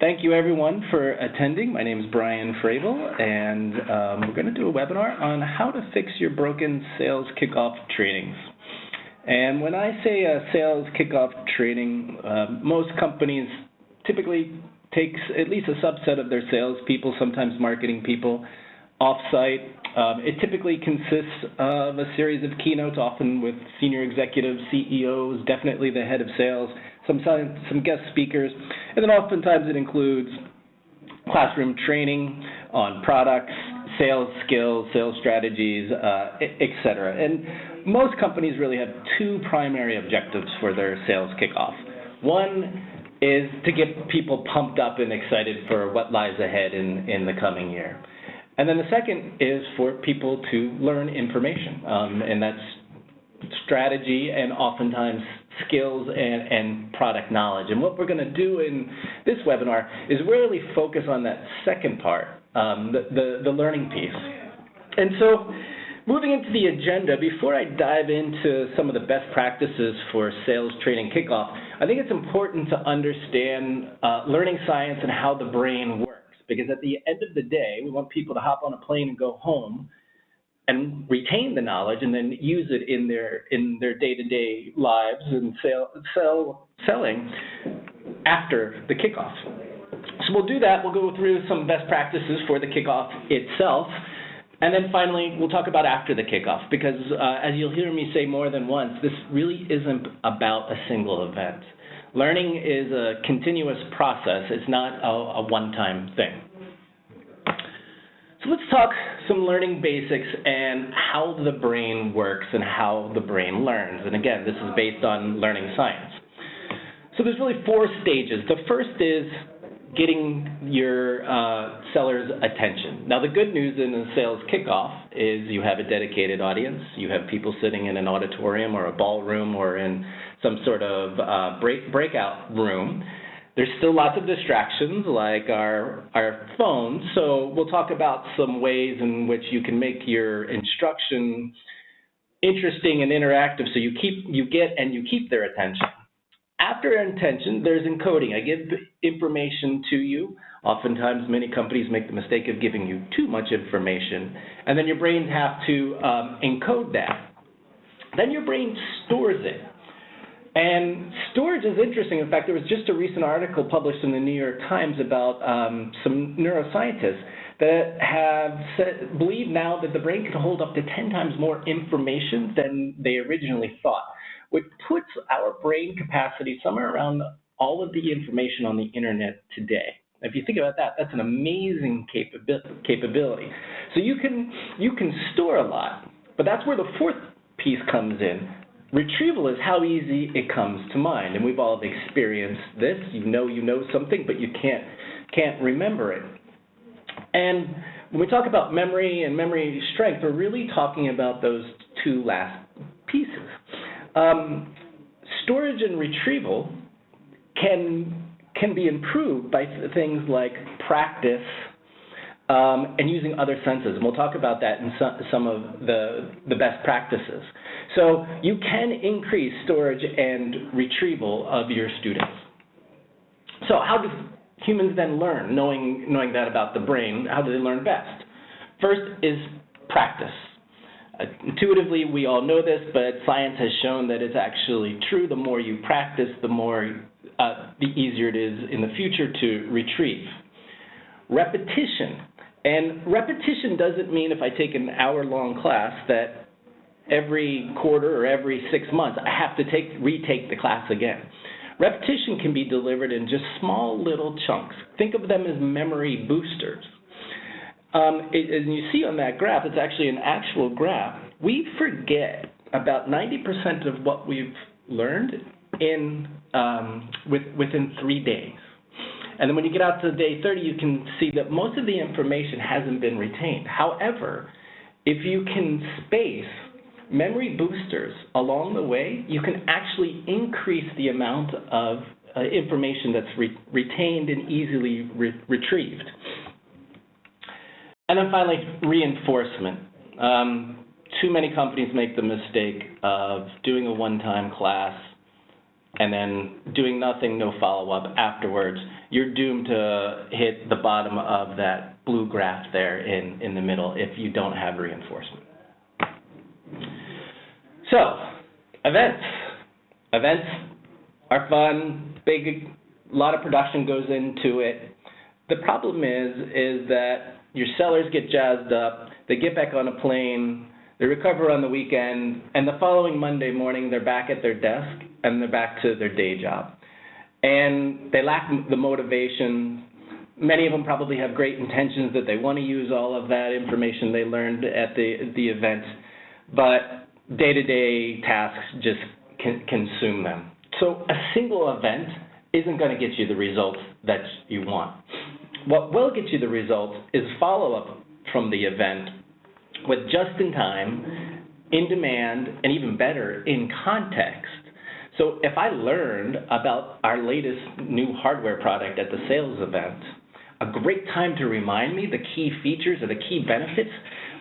Thank you everyone for attending. My name is Brian Fravel, and we're going to do a webinar on how to fix your broken sales kickoff trainings. And when I say a sales kickoff training, most companies typically takes at least a subset of their salespeople, sometimes marketing people, off-site. It typically consists of a series of keynotes, often with senior executives, CEOs, definitely the head of sales, some guest speakers, and then oftentimes it includes classroom training on products, sales skills, sales strategies, etc. And most companies really have two primary objectives for their sales kickoff. One is to get people pumped up and excited for what lies ahead in the coming year. And then the second is for people to learn information, and that's strategy and oftentimes skills and product knowledge. And what we're going to do in this webinar is really focus on that second part, the learning piece. And so moving into the agenda, before I dive into some of the best practices for sales training kickoff, I think it's important to understand learning science and how the brain works. Because at the end of the day, we want people to hop on a plane and go home and retain the knowledge and then use it in their day-to-day lives and selling after the kickoff. So we'll do that. We'll go through some best practices for the kickoff itself. And then finally, we'll talk about after the kickoff, because as you'll hear me say more than once, this really isn't about a single event. Learning is a continuous process. It's not a one-time thing. So let's talk some learning basics and how the brain works and how the brain learns. And again, this is based on learning science. So there's really 4 stages. The first is getting your seller's attention. Now, the good news in a sales kickoff is you have a dedicated audience. You have people sitting in an auditorium or a ballroom or in some sort of breakout room. There's still lots of distractions like our phones, so we'll talk about some ways in which you can make your instruction interesting and interactive so you keep their attention. After intention, there's encoding. I give information to you. Oftentimes, many companies make the mistake of giving you too much information, and then your brain has to encode that. Then your brain stores it. And storage is interesting. In fact, there was just a recent article published in the New York Times about some neuroscientists that believe now that the brain can hold up to 10 times more information than they originally thought, which puts our brain capacity somewhere around all of the information on the internet today. If you think about that, that's an amazing capability. So you can store a lot, but that's where the 4th piece comes in. Retrieval is how easy it comes to mind, and we've all experienced this. You know something, but you can't remember it. And when we talk about memory and memory strength, we're really talking about those 2 last pieces. Storage and retrieval can be improved by things like practice and using other senses, and we'll talk about that in some of the best practices. So you can increase storage and retrieval of your students. So how do humans then learn, knowing that about the brain? How do they learn best? First is practice. Intuitively, we all know this, but science has shown that it's actually true. The more you practice, the easier it is in the future to retrieve. Repetition. And repetition doesn't mean if I take an hour-long class that every quarter or every 6 months I have to retake the class again. Repetition can be delivered in just small little chunks. Think of them as memory boosters. And you see on that graph, it's actually an actual graph. We forget about 90% of what we've learned within 3 days. And then when you get out to day 30, you can see that most of the information hasn't been retained. However, if you can space memory boosters along the way, you can actually increase the amount of information that's retained and easily retrieved. And then finally, reinforcement. Too many companies make the mistake of doing a one-time class, and then doing nothing, no follow-up afterwards, you're doomed to hit the bottom of that blue graph there in the middle if you don't have reinforcement. So, events. Events are fun, big, a lot of production goes into it. The problem is that your sellers get jazzed up, they get back on a plane, they recover on the weekend, and the following Monday morning they're back at their desk and they're back to their day job. And they lack the motivation. Many of them probably have great intentions that they want to use all of that information they learned at the event, but day-to-day tasks just consume them. So a single event isn't going to get you the results that you want. What will get you the results is follow-up from the event with just-in-time, in-demand, and even better, in context. So if I learned about our latest new hardware product at the sales event, a great time to remind me the key features or the key benefits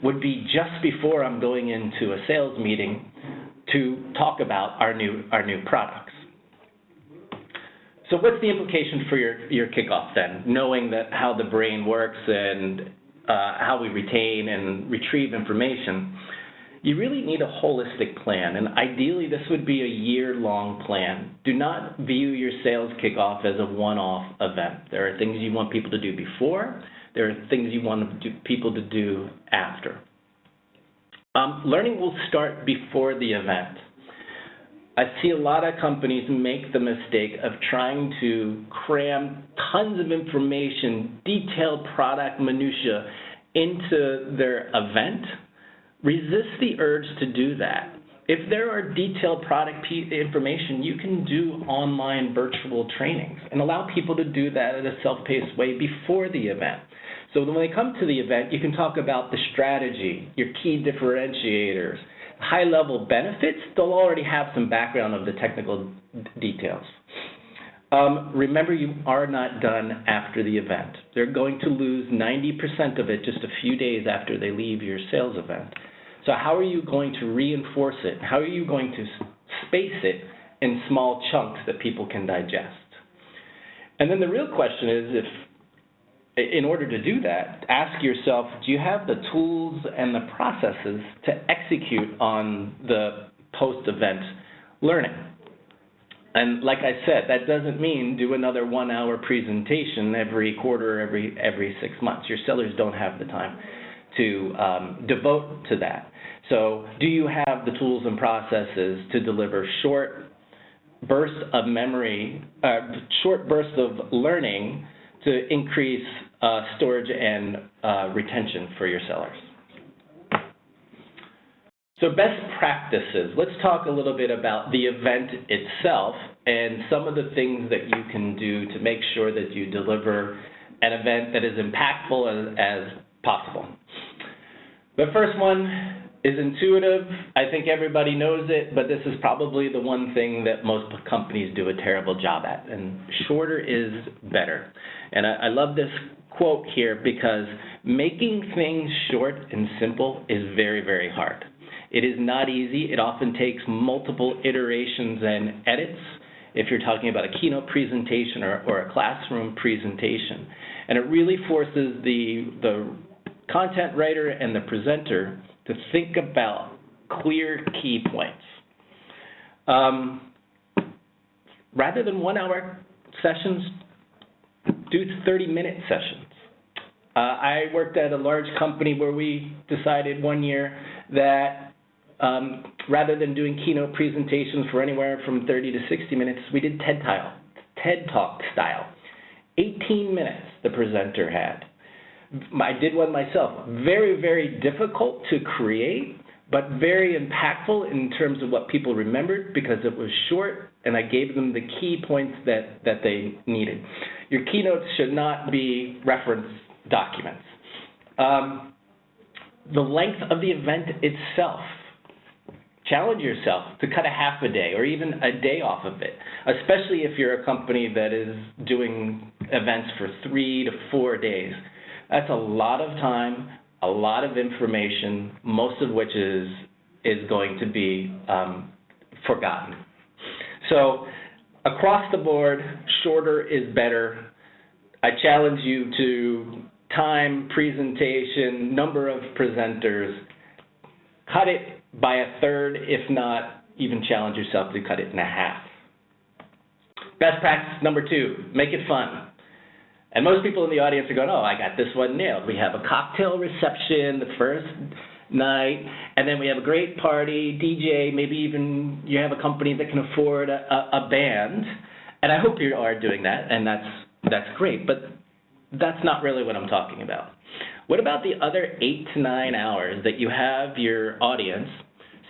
would be just before I'm going into a sales meeting to talk about our new products. So what's the implication for your kickoff then, knowing that how the brain works and how we retain and retrieve information? You really need a holistic plan, and ideally this would be a year-long plan. Do not view your sales kickoff as a one-off event. There are things you want people to do before. There are things you want people to do after. Learning will start before the event. I see a lot of companies make the mistake of trying to cram tons of information, detailed product minutia into their event. Resist the urge to do that. If there are detailed product information, you can do online virtual trainings and allow people to do that in a self-paced way before the event. So when they come to the event, you can talk about the strategy, your key differentiators, high-level benefits. They'll already have some background of the technical details. Remember, you are not done after the event. They're going to lose 90% of it just a few days after they leave your sales event. So how are you going to reinforce it? How are you going to space it in small chunks that people can digest? And then the real question is, in order to do that, ask yourself, do you have the tools and the processes to execute on the post-event learning? And like I said, that doesn't mean do another 1-hour presentation every quarter, every 6 months. Your sellers don't have the time to devote to that. So do you have the tools and processes to deliver short bursts of memory, short bursts of learning to increase storage and retention for your sellers? So best practices. Let's talk a little bit about the event itself and some of the things that you can do to make sure that you deliver an event that is impactful as possible. The first one is intuitive. I think everybody knows it, but this is probably the one thing that most companies do a terrible job at, and shorter is better. And I love this quote here because making things short and simple is very, very hard. It is not easy. It often takes multiple iterations and edits if you're talking about a keynote presentation or a classroom presentation. And it really forces the content writer and the presenter to think about clear key points. Rather than 1-hour sessions, do 30-minute sessions. I worked at a large company where we decided one year that rather than doing keynote presentations for anywhere from 30 to 60 minutes, we did TED Talk style. 18 minutes the presenter had. I did one myself. Very, very difficult to create, but very impactful in terms of what people remembered because it was short and I gave them the key points that they needed. Your keynotes should not be reference documents. The length of the event itself. Challenge yourself to cut a half a day or even a day off of it, especially if you're a company that is doing events for 3 to 4 days. That's a lot of time, a lot of information, most of which is going to be forgotten. So across the board, shorter is better. I challenge you to time, presentation, number of presenters. Cut it by a third, if not, even challenge yourself to cut it in half. Best practice number 2, make it fun. And most people in the audience are going, oh, I got this one nailed. We have a cocktail reception the first night, and then we have a great party, DJ, maybe even you have a company that can afford a band. And I hope you are doing that, and that's great. But that's not really what I'm talking about. What about the other 8 to 9 hours that you have your audience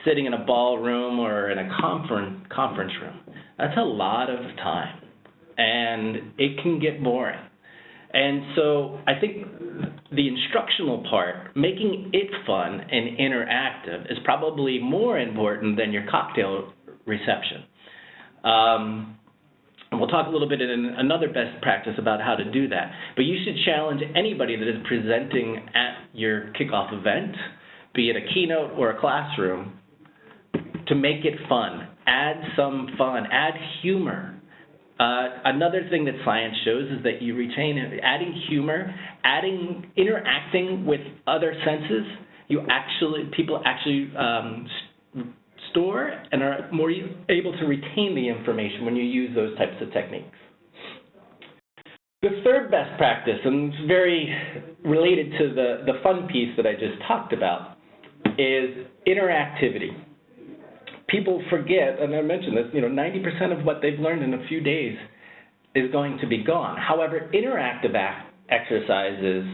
sitting in a ballroom or in a conference room? That's a lot of time, and it can get boring. And so I think the instructional part, making it fun and interactive, is probably more important than your cocktail reception. And we'll talk a little bit in another best practice about how to do that. But you should challenge anybody that is presenting at your kickoff event, be it a keynote or a classroom, to make it fun. Add some fun. Add humor. Another thing that science shows is that you retain adding humor, interacting with other senses. People actually store and are more able to retain the information when you use those types of techniques. The third best practice, and it's very related to the fun piece that I just talked about, is interactivity. People forget, and I mentioned this, 90% of what they've learned in a few days is going to be gone. However, interactive exercises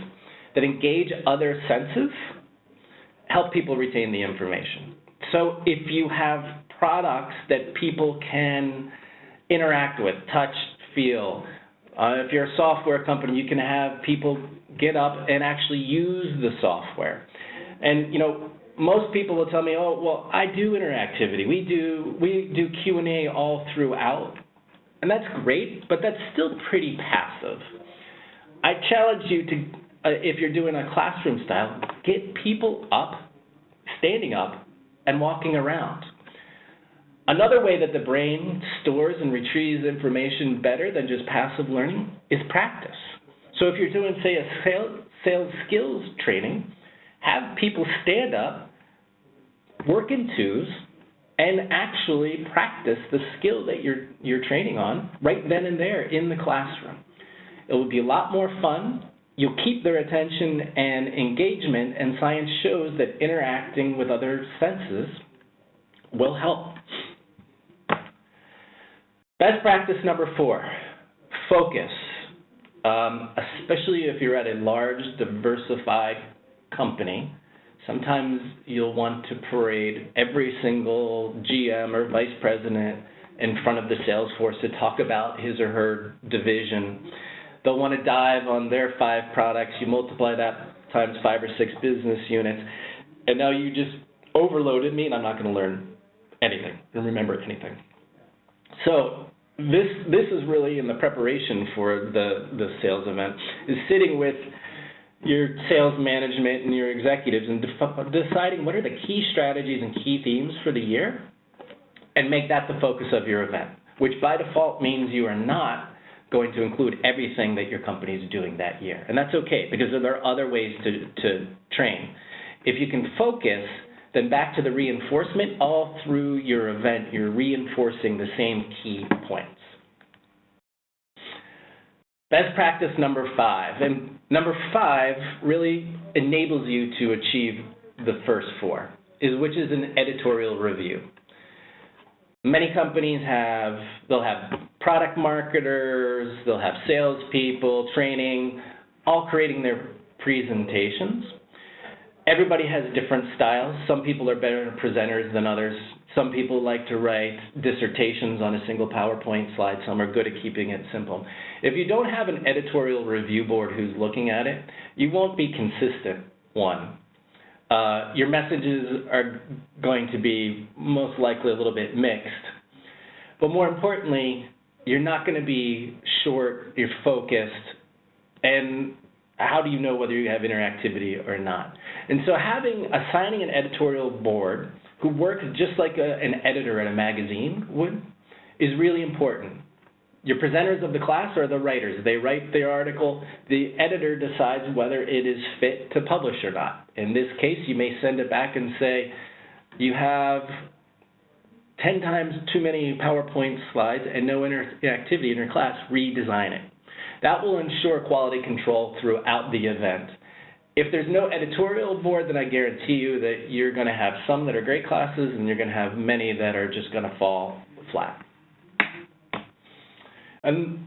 that engage other senses help people retain the information. So if you have products that people can interact with, touch, feel, if you're a software company, you can have people get up and actually use the software. And, most people will tell me, oh, well, I do interactivity. We do Q&A all throughout. And that's great, but that's still pretty passive. I challenge you to, if you're doing a classroom style, get people up, standing up, and walking around. Another way that the brain stores and retrieves information better than just passive learning is practice. So if you're doing, say, a sales skills training, have people stand up, work in twos, and actually practice the skill that you're training on right then and there in the classroom. It will be a lot more fun. You'll keep their attention and engagement, and science shows that interacting with other senses will help. Best practice number 4, focus. Especially if you're at a large, diversified company, sometimes you'll want to parade every single GM or vice president in front of the sales force to talk about his or her division. They'll want to dive on their 5 products. You multiply that times 5 or 6 business units, and now you just overloaded me, and I'm not going to learn anything and remember anything. So this is really in the preparation for the sales event, is sitting with your sales management and your executives and deciding what are the key strategies and key themes for the year, and make that the focus of your event, which by default means you are not going to include everything that your company is doing that year. And that's okay, because there are other ways to train. If you can focus, then back to the reinforcement, all through your event, you're reinforcing the same key points. Best practice number 5. And number 5 really enables you to achieve the first 4, which is an editorial review. Many companies they'll have product marketers, they'll have salespeople, training, all creating their presentations. Everybody has different styles. Some people are better presenters than others. Some people like to write dissertations on a single PowerPoint slide. Some are good at keeping it simple. If you don't have an editorial review board who's looking at it, you won't be consistent, one. Your messages are going to be most likely a little bit mixed. But more importantly, you're not going to be short, you're focused, and how do you know whether you have interactivity or not? And so assigning an editorial board who works just like an editor at a magazine would is really important. Your presenters of the class are the writers. They write the article. The editor decides whether it is fit to publish or not. In this case, you may send it back and say, you have 10 times too many PowerPoint slides and no interactivity in your class, redesign it. That will ensure quality control throughout the event. If there's no editorial board, then I guarantee you that you're going to have some that are great classes and you're going to have many that are just going to fall flat. And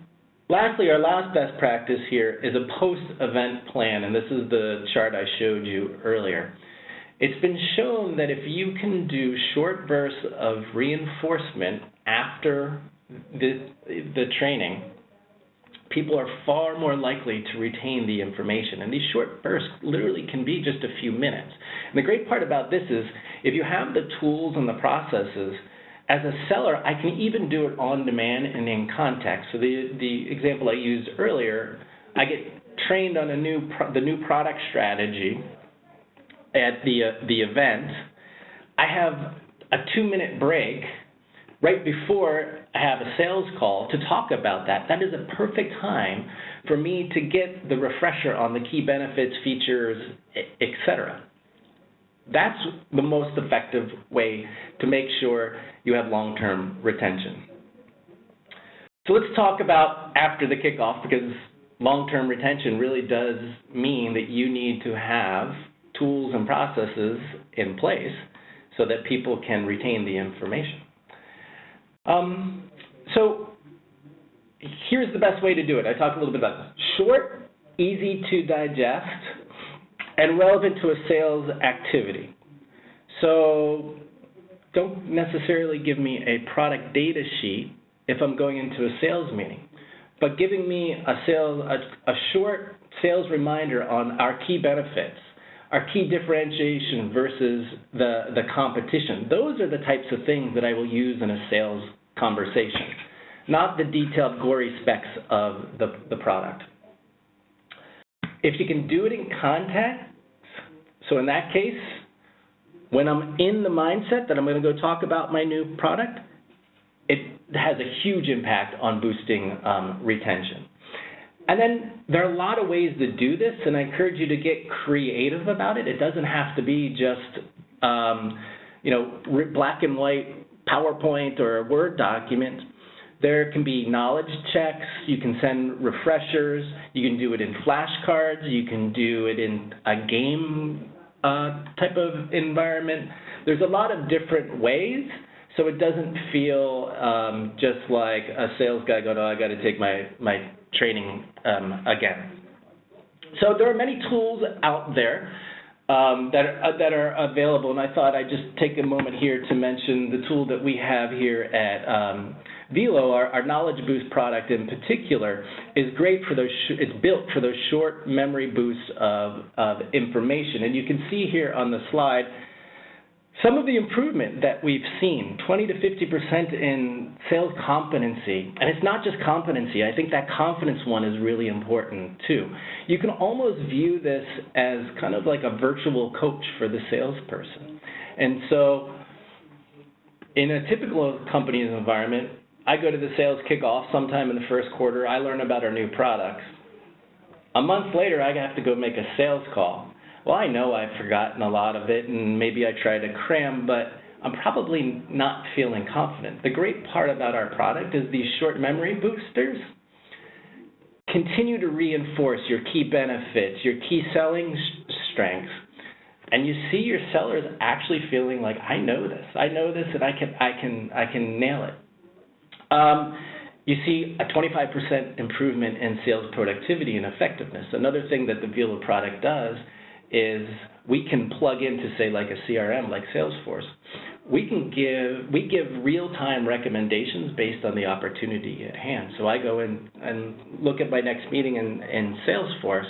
lastly, our last best practice here is a post-event plan, and this is the chart I showed you earlier. It's been shown that if you can do short bursts of reinforcement after the training, people are far more likely to retain the information. And these short bursts literally can be just a few minutes. And the great part about this is if you have the tools and the processes, as a seller, I can even do it on demand and in context. So the example I used earlier, I get trained on the new product strategy at the event. I have a 2-minute break right before I have a sales call to talk about that. That is a perfect time for me to get the refresher on the key benefits, features, etc. That's the most effective way to make sure you have long-term retention. So let's talk about after the kickoff, because long-term retention really does mean that you need to have tools and processes in place so that people can retain the information. So here's the best way to do it. I talked a little bit about this. Short, easy to digest, and relevant to a sales activity. So don't necessarily give me a product data sheet if I'm going into a sales meeting, but giving me a short sales reminder on our key benefits, our key differentiation versus the competition. Those are the types of things that I will use in a sales conversation, not the detailed, gory specs of the product. If you can do it in context, so in that case, when I'm in the mindset that I'm going to go talk about my new product, it has a huge impact on boosting retention. And then there are a lot of ways to do this, and I encourage you to get creative about it. It doesn't have to be just black and white PowerPoint or a Word document. There can be knowledge checks. You can send refreshers. You can do it in flashcards. You can do it in a game type of environment. There's a lot of different ways, so it doesn't feel just like a sales guy going, oh, I got to take my training again. So there are many tools out there that are available, and I thought I'd just take a moment here to mention the tool that we have here at Veelo. Our Knowledge Boost product in particular is great for those. It's built for those short memory boosts of information, and you can see here on the slide some of the improvement that we've seen, 20 to 50% in sales competency. And it's not just competency. I think that confidence one is really important too. You can almost view this as kind of like a virtual coach for the salesperson. And so in a typical company's environment, I go to the sales kickoff sometime in the first quarter. I learn about our new products. A month later, I have to go make a sales call. Well, I know I've forgotten a lot of it, and maybe I try to cram, but I'm probably not feeling confident. The great part about our product is these short memory boosters continue to reinforce your key benefits, your key selling strengths, and you see your sellers actually feeling like, I know this, and I can nail it. You see a 25% improvement in sales productivity and effectiveness. Another thing that the Veelo product does is we can plug into, say, like a CRM like Salesforce. We give real-time recommendations based on the opportunity at hand. So I go in and look at my next meeting in Salesforce.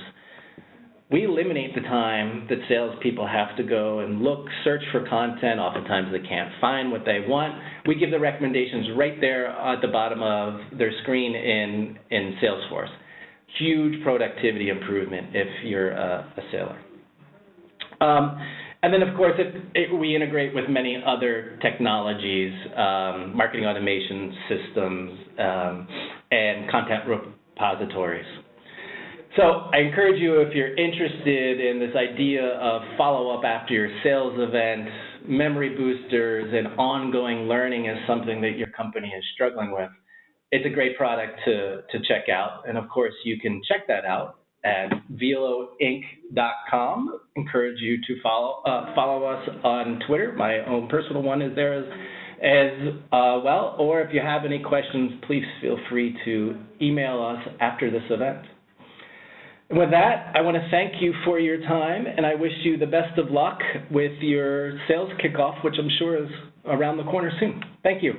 We eliminate the time that salespeople have to go and search for content. Oftentimes they can't find what they want. We give the recommendations right there at the bottom of their screen in Salesforce. Huge productivity improvement if you're a seller. And then, of course, we integrate with many other technologies, marketing automation systems, and content repositories. So I encourage you, if you're interested in this idea of follow-up after your sales event, memory boosters, and ongoing learning is something that your company is struggling with, it's a great product to check out. And, of course, you can check that out at veeloinc.com. Encourage you to follow us on Twitter. My own personal one is there as well. Or if you have any questions, please feel free to email us after this event. And with that, I want to thank you for your time, and I wish you the best of luck with your sales kickoff, which I'm sure is around the corner soon. Thank you.